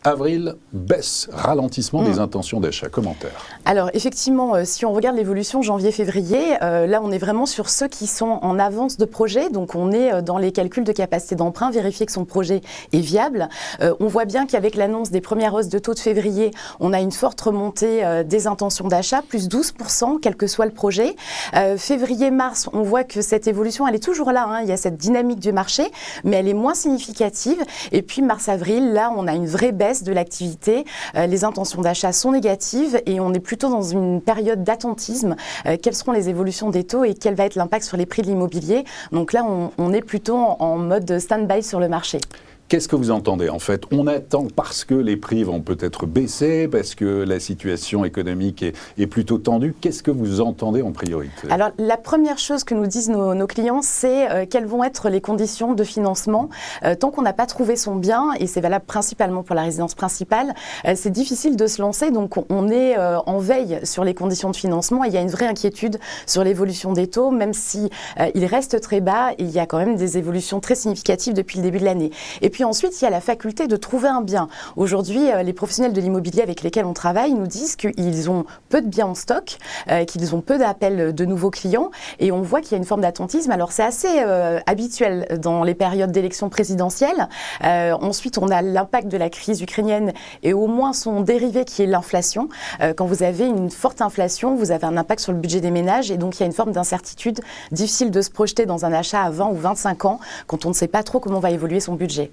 avril, baisse, ralentissement des intentions d'achat. Commentaire. Alors effectivement, si on regarde l'évolution janvier-février, là on est vraiment sur ceux qui sont en avance de projet, donc on est dans les calculs de capacité d'emprunt, vérifier que son projet est viable. On voit bien qu'avec l'annonce des premières hausses de taux de février, on a une forte remontée des intentions d'achat, plus 12%, quel que soit le projet. Février-mars, on voit que cette évolution, elle est toujours là, hein, il y a cette dynamique du marché, mais elle est moins significative. Et puis mars-avril, là on a une vraie baisse de l'activité, les intentions d'achat sont négatives et on est plutôt dans une période d'attentisme. Quelles seront les évolutions des taux et quel va être l'impact sur les prix de l'immobilier? Donc là, on est plutôt en mode stand-by sur le marché. Qu'est-ce que vous entendez en fait? On attend parce que les prix vont peut-être baisser, parce que la situation économique est plutôt tendue. Qu'est-ce que vous entendez en priorité? Alors la première chose que nous disent nos clients, c'est quelles vont être les conditions de financement. Tant qu'on n'a pas trouvé son bien, et c'est valable principalement pour la résidence principale, c'est difficile de se lancer. Donc on est en veille sur les conditions de financement et il y a une vraie inquiétude sur l'évolution des taux, même si il reste très bas, il y a quand même des évolutions très significatives depuis le début de l'année. Et puis ensuite, il y a la faculté de trouver un bien. Aujourd'hui, les professionnels de l'immobilier avec lesquels on travaille nous disent qu'ils ont peu de biens en stock, qu'ils ont peu d'appels de nouveaux clients et on voit qu'il y a une forme d'attentisme. Alors c'est assez habituel dans les périodes d'élections présidentielles. Ensuite, on a l'impact de la crise ukrainienne et au moins son dérivé qui est l'inflation. Quand vous avez une forte inflation, vous avez un impact sur le budget des ménages et donc il y a une forme d'incertitude difficile de se projeter dans un achat à 20 ou 25 ans quand on ne sait pas trop comment va évoluer son budget.